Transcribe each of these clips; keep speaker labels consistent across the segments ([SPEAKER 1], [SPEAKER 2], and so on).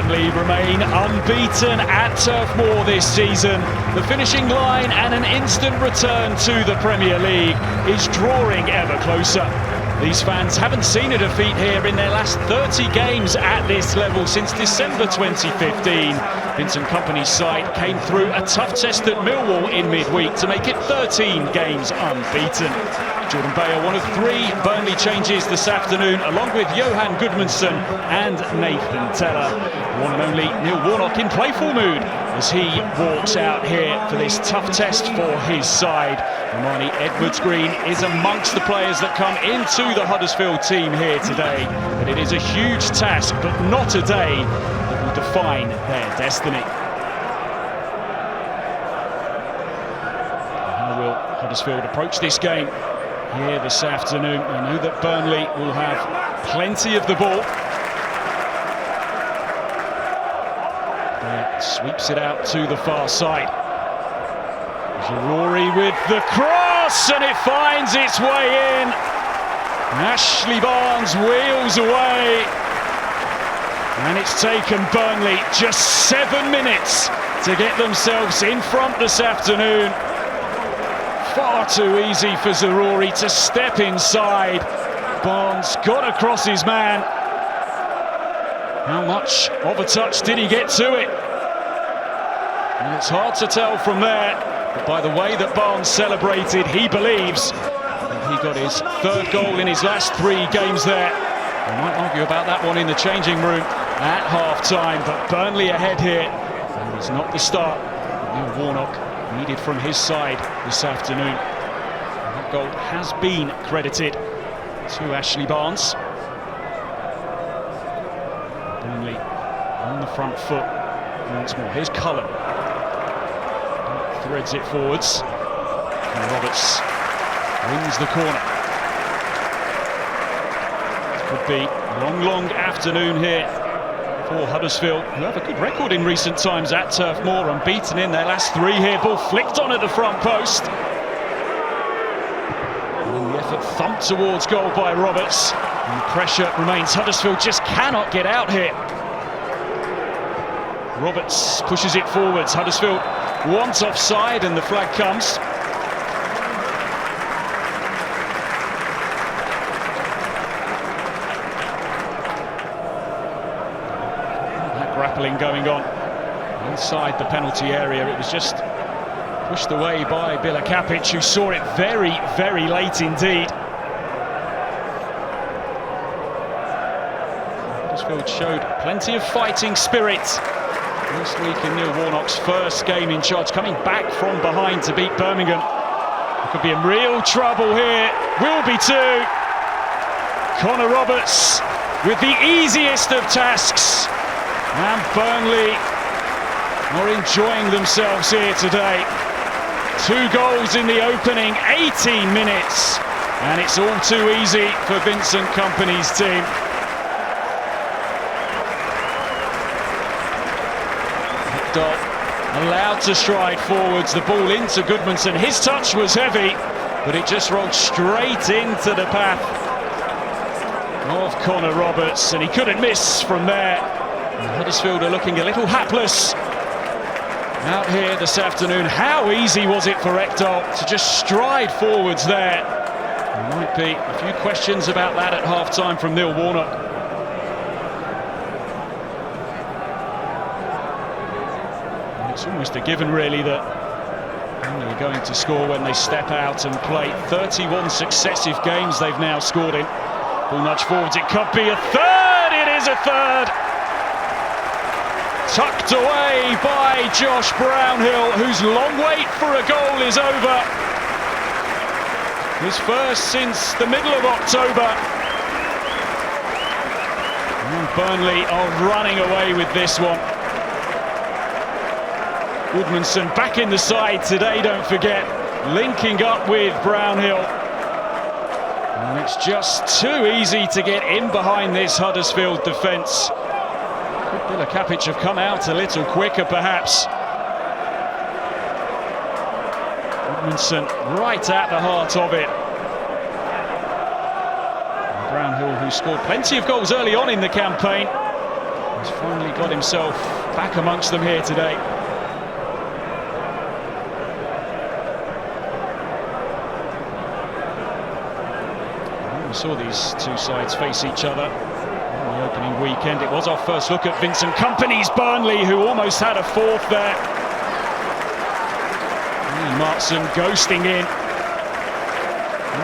[SPEAKER 1] Burnley remain unbeaten at Turf Moor this season. The finishing line and an instant return to the Premier League is drawing ever closer. These fans haven't seen a defeat here in their last 30 games at this level since December 2015. Vincent Kompany's side came through a tough test at Millwall in midweek to make it 13 games unbeaten. Jordan Bayer, one of 3 Burnley changes this afternoon, along with Johan Gudmundsson and Nathan Teller. One and only Neil Warnock in playful mood as he walks out here for this tough test for his side. Romani Edwards-Green is amongst the players that come into the Huddersfield team here today. But it is a huge task, but not a day that will define their destiny. How will Huddersfield approach this game here this afternoon? I know that Burnley will have plenty of the ball. It sweeps it out to the far side. Rory with the cross, and it finds its way in. Ashley Barnes wheels away, and it's taken Burnley just 7 minutes to get themselves in front this afternoon. Far too easy for Zaroury to step inside. Barnes got across his man. How much of a touch did he get to it? And it's hard to tell from there, but by the way that Barnes celebrated, he believes that he got his 3rd goal in his last 3 games there. We might argue about that one in the changing room at half-time, but Burnley ahead here, and it's not the start Neil Warnock needed from his side this afternoon. And that goal has been credited to Ashley Barnes. Burnley on the front foot once more. Here's Cullen. Threads it forwards. And Roberts wins the corner. It could be a long afternoon here for Huddersfield, who have a good record in recent times at Turf Moor, unbeaten in their last 3 here. Ball flicked on at the front post. And the effort thumped towards goal by Roberts. And the pressure remains. Huddersfield just cannot get out here. Roberts pushes it forwards. Huddersfield wants offside, and the flag comes. That grappling going on inside the penalty area. It was just pushed away by Bila Kapic, who saw it very, very late indeed. Huddersfield showed plenty of fighting spirit this week in Neil Warnock's first game in charge, coming back from behind to beat Birmingham. There could be in real trouble here. Will be too. Connor Roberts with the easiest of tasks. And Burnley are enjoying themselves here today. 2 goals in the opening 18 minutes. And it's all too easy for Vincent Kompany's team. Allowed to stride forwards, the ball into Gudmundsson. His touch was heavy, but it just rolled straight into the path of Connor Roberts, and he couldn't miss from there. And Huddersfield are looking a little hapless out here this afternoon. How easy was it for Ekdal to just stride forwards there? There might be a few questions about that at half-time from Neil Warnock. It's almost a given, really, that they're going to score when they step out and play. 31 successive games they've now scored in. Ball nudge forwards, it could be a 3rd, it is a 3rd! Tucked away by Josh Brownhill, whose long wait for a goal is over. His first since the middle of October. And Burnley are running away with this one. Gudmundsson back in the side today, don't forget, linking up with Brownhill. And it's just too easy to get in behind this Huddersfield defence. Could Bila Kapic have come out a little quicker, perhaps? Gudmundsson right at the heart of it. And Brownhill, who scored plenty of goals early on in the campaign, He's finally got himself back amongst them here today. We saw these two sides face each other on the opening weekend. It was our first look at Vincent Kompany's Burnley, who almost had a fourth there. And Martson ghosting in.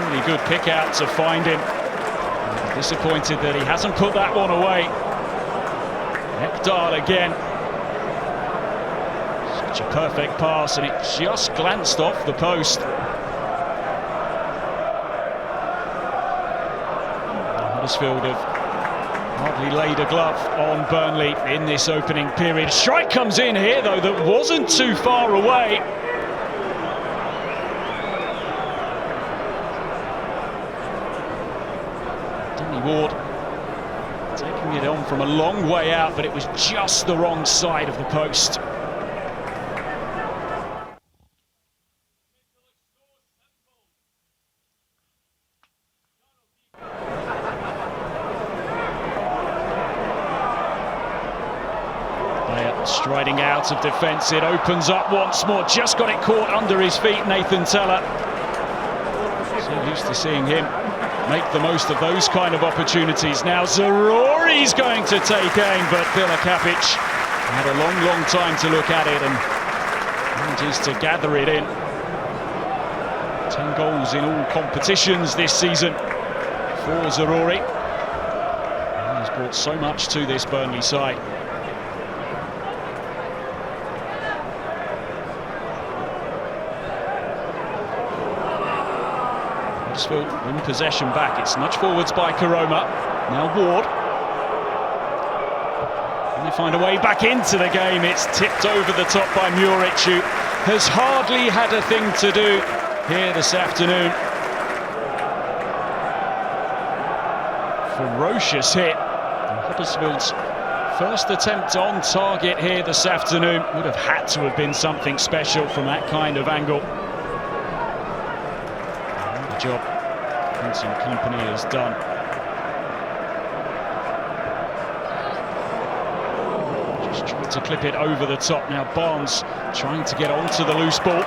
[SPEAKER 1] Really good pick out to find him. Disappointed that he hasn't put that one away. Ekdal again. Such a perfect pass, and it just glanced off the post. Huddersfield have hardly laid a glove on Burnley in this opening period. Strike comes in here, though, that wasn't too far away. Ward taking it on from a long way out, but it was just the wrong side of the post. Striding out of defence, it opens up once more, just got it caught under his feet, Nathan Teller. So used to seeing him make the most of those kind of opportunities. Now Zaroury's going to take aim, but Kapic had a long time to look at it and manages to gather it in. 10 goals in all competitions this season for Zaroury. He's brought so much to this Burnley side. Huddersfield win possession back. It's nudged forwards by Karoma. Now Ward. And they find a way back into the game. It's tipped over the top by Muric, who has hardly had a thing to do here this afternoon. Ferocious hit. And Huddersfield's first attempt on target here this afternoon would have had to have been something special from that kind of angle. Job Vincent Kompany has done. Just trying to clip it over the top. Now Barnes trying to get onto the loose ball.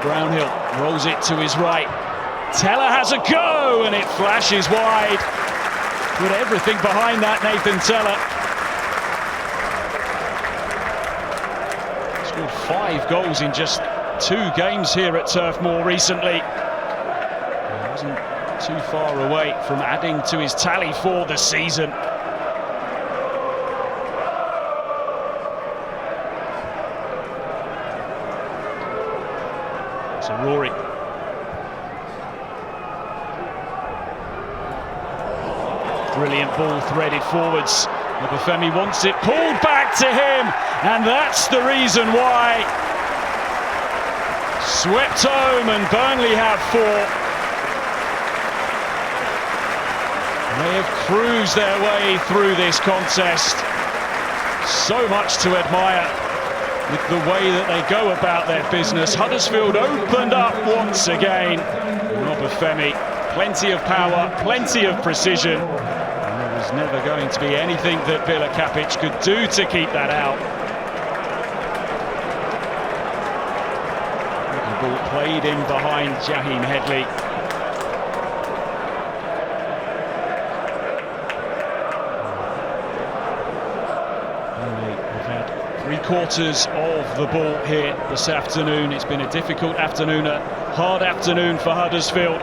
[SPEAKER 1] Brownhill rolls it to his right. Teller has a go, and it flashes wide. Put everything behind that, Nathan Teller. Scored 5 goals in just 2 games here at Turf Moor recently. Wasn't too far away from adding to his tally for the season. So Rory. Brilliant ball threaded forwards. Obafemi wants it pulled back to him, and that's the reason why. Swept home, and Burnley have 4. They have cruised their way through this contest. So much to admire with the way that they go about their business. Huddersfield opened up once again. Obafemi, plenty of power, plenty of precision. And there was never going to be anything that Kapic could do to keep that out. The ball played in behind Jaheim Headley. Three-quarters of the ball here this afternoon. It's been a difficult afternoon, a hard afternoon for Huddersfield.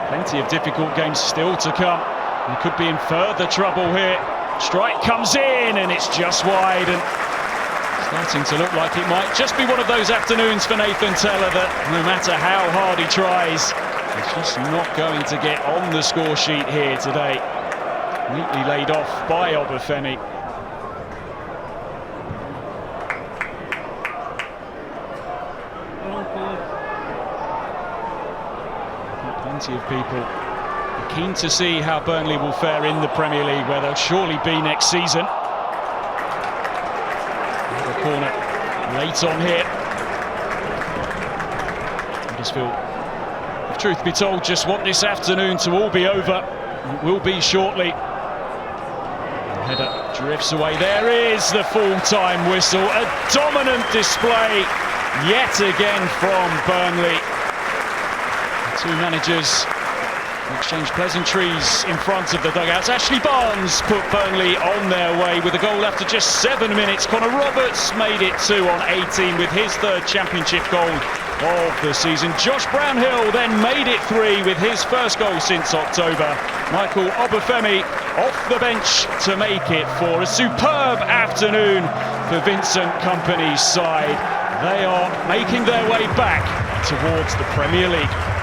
[SPEAKER 1] Plenty of difficult games still to come. They could be in further trouble here. Strike comes in, and it's just wide, and starting to look like it might just be one of those afternoons for Nathan Teller that no matter how hard he tries, he's just not going to get on the score sheet here today. Neatly laid off by Obafemi. Plenty of people are keen to see how Burnley will fare in the Premier League, where they'll surely be next season. The corner late on here. Huddersfield, if truth be told, just want this afternoon to all be over. It will be shortly. The header Drifts away. There is the full-time whistle. A dominant display yet again from Burnley. The two managers exchange pleasantries in front of the dugouts. Ashley Barnes put Burnley on their way with a goal after just 7 minutes. Connor Roberts made it 2 on 18 with his third championship goal of the season. Josh Brownhill then made it 3 with his first goal since October. Michael Obafemi off the bench to make it 4. A superb afternoon for Vincent Kompany's side. They are making their way back towards the Premier League.